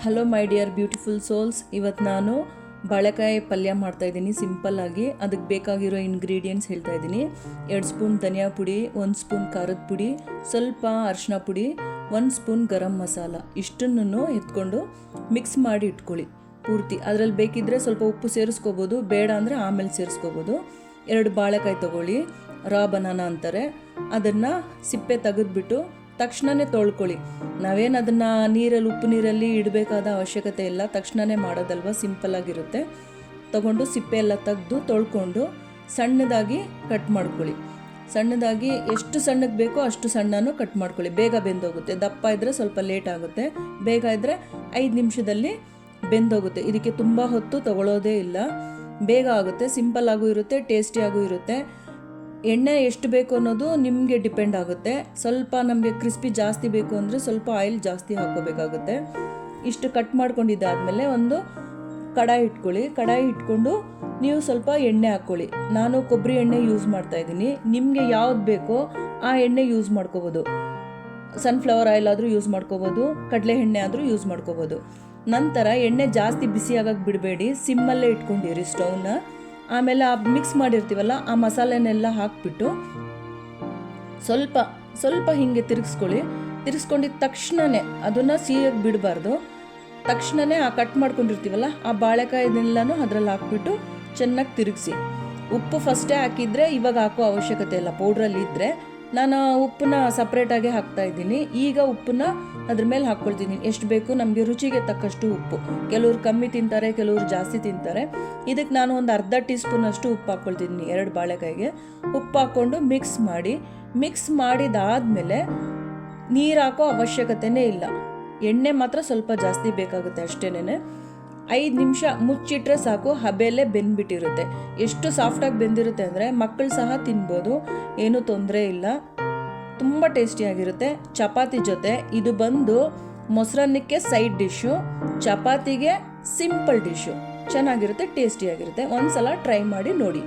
Hello my dear beautiful souls. ಇವತ್ತು ನಾನು ಬಾಳೆಕಾಯಿ ಪಲ್ಯ ಮಾಡ್ತಾಯಿದ್ದೀನಿ ಸಿಂಪಲ್ಲಾಗಿ. ಅದಕ್ಕೆ ಬೇಕಾಗಿರೋ ಇಂಗ್ರೀಡಿಯೆಂಟ್ಸ್ ಹೇಳ್ತಾ ಇದ್ದೀನಿ. 2 ಸ್ಪೂನ್ ಧನಿಯಾ ಪುಡಿ, 1 ಸ್ಪೂನ್ ಖಾರದ ಪುಡಿ, ಸ್ವಲ್ಪ ಅರಿಶಿನ ಪುಡಿ, 1 ಸ್ಪೂನ್ ಗರಂ ಮಸಾಲ. ಇಷ್ಟನ್ನು ಎತ್ಕೊಂಡು ಮಿಕ್ಸ್ ಮಾಡಿ ಇಟ್ಕೊಳ್ಳಿ ಪೂರ್ತಿ. ಅದರಲ್ಲಿ ಬೇಕಿದ್ದರೆ ಸ್ವಲ್ಪ ಉಪ್ಪು ಸೇರಿಸ್ಕೋಬೋದು, ಬೇಡ ಅಂದರೆ ಆಮೇಲೆ ಸೇರಿಸ್ಕೋಬೋದು. 2 ಬಾಳೆಕಾಯಿ ತೊಗೊಳ್ಳಿ, ರಾ ಬನಾನಾ ಅಂತಾರೆ. ಅದನ್ನು ಸಿಪ್ಪೆ ತೆಗೆದ್ಬಿಟ್ಟು ತಕ್ಷಣವೇ ತೊಳ್ಕೊಳ್ಳಿ. ನಾವೇನು ಅದನ್ನು ನೀರಲ್ಲಿ ಉಪ್ಪು ನೀರಲ್ಲಿ ಇಡಬೇಕಾದ ಅವಶ್ಯಕತೆ ಇಲ್ಲ, ತಕ್ಷಣವೇ ಮಾಡೋದಲ್ವ, ಸಿಂಪಲ್ಲಾಗಿರುತ್ತೆ. ತೊಗೊಂಡು ಸಿಪ್ಪೆ ಎಲ್ಲ ತೆಗೆದು ತೊಳ್ಕೊಂಡು ಸಣ್ಣದಾಗಿ ಕಟ್ ಮಾಡ್ಕೊಳ್ಳಿ. ಸಣ್ಣದಾಗಿ ಎಷ್ಟು ಸಣ್ಣಗೆ ಬೇಕೋ ಅಷ್ಟು ಸಣ್ಣನೂ ಕಟ್ ಮಾಡ್ಕೊಳ್ಳಿ. ಬೇಗ ಬೆಂದೋಗುತ್ತೆ. ದಪ್ಪ ಇದ್ದರೆ ಸ್ವಲ್ಪ ಲೇಟ್ ಆಗುತ್ತೆ, ಬೇಗ ಇದ್ದರೆ 5 ನಿಮಿಷದಲ್ಲಿ ಬೆಂದೋಗುತ್ತೆ. ಇದಕ್ಕೆ ತುಂಬ ಹೊತ್ತು ತಗೊಳ್ಳೋದೇ ಇಲ್ಲ, ಬೇಗ ಆಗುತ್ತೆ. ಸಿಂಪಲ್ಲಾಗೂ ಇರುತ್ತೆ, ಟೇಸ್ಟಿಯಾಗೂ ಇರುತ್ತೆ. ಎಣ್ಣೆ ಎಷ್ಟು ಬೇಕು ಅನ್ನೋದು ನಿಮಗೆ ಡಿಪೆಂಡ್ ಆಗುತ್ತೆ. ಸ್ವಲ್ಪ ನಮಗೆ ಕ್ರಿಸ್ಪಿ ಜಾಸ್ತಿ ಬೇಕು ಅಂದರೆ ಸ್ವಲ್ಪ ಆಯಿಲ್ ಜಾಸ್ತಿ ಹಾಕ್ಕೋಬೇಕಾಗುತ್ತೆ. ಇಷ್ಟು ಕಟ್ ಮಾಡ್ಕೊಂಡಿದ್ದಾದಮೇಲೆ ಒಂದು ಕಡಾಯಿ ಇಟ್ಕೊಳ್ಳಿ. ಕಡಾಯಿ ಇಟ್ಕೊಂಡು ನೀವು ಸ್ವಲ್ಪ ಎಣ್ಣೆ ಹಾಕ್ಕೊಳ್ಳಿ. ನಾನು ಕೊಬ್ಬರಿ ಎಣ್ಣೆ ಯೂಸ್ ಮಾಡ್ತಾಯಿದ್ದೀನಿ. ನಿಮಗೆ ಯಾವ್ದು ಬೇಕೋ ಆ ಎಣ್ಣೆ ಯೂಸ್ ಮಾಡ್ಕೋಬೋದು. ಸನ್ಫ್ಲವರ್ ಆಯಿಲ್ ಆದರೂ ಯೂಸ್ ಮಾಡ್ಕೋಬೋದು, ಕಡಲೆ ಎಣ್ಣೆ ಆದರೂ ಯೂಸ್ ಮಾಡ್ಕೋಬೋದು. ನಂತರ ಎಣ್ಣೆ ಜಾಸ್ತಿ ಬಿಸಿ ಆಗಕ್ಕೆ ಬಿಡಬೇಡಿ, ಸಿಮ್ಮಲ್ಲೇ ಇಟ್ಕೊಂಡಿರಿ ಸ್ಟವ್ನ. ಆಮೇಲೆ ಮಿಕ್ಸ್ ಮಾಡಿರ್ತೀವಲ್ಲ ಆ ಮಸಾಲೆನೆಲ್ಲ ಹಾಕ್ಬಿಟ್ಟು ಸ್ವಲ್ಪ ಹೀಗೆ ತಿರುಗಿಸ್ಕೊಳ್ಳಿ. ತಿರುಗಿಸ್ಕೊಂಡಿದ್ದ ತಕ್ಷಣವೇ ಅದನ್ನು ಸಿಹಿಯಾಗಿ ಬಿಡಬಾರ್ದು. ತಕ್ಷಣವೇ ಆ ಕಟ್ ಮಾಡ್ಕೊಂಡಿರ್ತೀವಲ್ಲ ಆ ಬಾಳೆಕಾಯಿನೆಲ್ಲನೂ ಅದರಲ್ಲಿ ಹಾಕ್ಬಿಟ್ಟು ಚೆನ್ನಾಗಿ ತಿರುಗಿಸಿ. ಉಪ್ಪು ಫಸ್ಟೇ ಹಾಕಿದರೆ ಇವಾಗ ಹಾಕೋ ಅವಶ್ಯಕತೆ ಇಲ್ಲ, ಪೌಡ್ರಲ್ಲಿ ಇದ್ದರೆ. ನಾನು ಉಪ್ಪನ್ನ ಸಪ್ರೇಟಾಗಿ ಹಾಕ್ತಾಯಿದ್ದೀನಿ. ಈಗ ಉಪ್ಪನ್ನ ಅದ್ರ ಮೇಲೆ ಹಾಕ್ಕೊಳ್ತೀನಿ. ಎಷ್ಟು ಬೇಕು ನಮಗೆ ರುಚಿಗೆ ತಕ್ಕಷ್ಟು ಉಪ್ಪು. ಕೆಲವ್ರು ಕಮ್ಮಿ ತಿಂತಾರೆ, ಕೆಲವ್ರು ಜಾಸ್ತಿ ತಿಂತಾರೆ. ಇದಕ್ಕೆ ನಾನು ಒಂದು ಅರ್ಧ ಟೀ ಸ್ಪೂನಷ್ಟು ಉಪ್ಪು ಹಾಕ್ಕೊಳ್ತಿದ್ದೀನಿ 2 ಬಾಳೆಕಾಯಿಗೆ. ಉಪ್ಪು ಹಾಕ್ಕೊಂಡು ಮಿಕ್ಸ್ ಮಾಡಿದಾದಮೇಲೆ ನೀರು ಹಾಕೋ ಅವಶ್ಯಕತೆಯೇ ಇಲ್ಲ. ಎಣ್ಣೆ ಮಾತ್ರ ಸ್ವಲ್ಪ ಜಾಸ್ತಿ ಬೇಕಾಗುತ್ತೆ ಅಷ್ಟೇನೆ. 5 ನಿಮಿಷ ಮುಚ್ಚಿಟ್ರೆ ಸಾಕು, ಹಬೆಲೆ ಬೆಂದ್ಬಿಟ್ಟಿರುತ್ತೆ. ಎಷ್ಟು ಸಾಫ್ಟಾಗಿ ಬೆಂದಿರುತ್ತೆ ಅಂದರೆ ಮಕ್ಕಳು ಸಹ ತಿನ್ಬೋದು, ಏನೂ ತೊಂದರೆ ಇಲ್ಲ. ತುಂಬ ಟೇಸ್ಟಿಯಾಗಿರುತ್ತೆ. ಚಪಾತಿ ಜೊತೆ ಇದು ಬಂದು ಮೊಸರನ್ನಕ್ಕೆ ಸೈಡ್ ಡಿಶ್ಶು, ಚಪಾತಿಗೆ ಸಿಂಪಲ್ ಡಿಶ್ಶು. ಚೆನ್ನಾಗಿರುತ್ತೆ, ಟೇಸ್ಟಿಯಾಗಿರುತ್ತೆ. ಒಂದು ಸಲ ಟ್ರೈ ಮಾಡಿ ನೋಡಿ.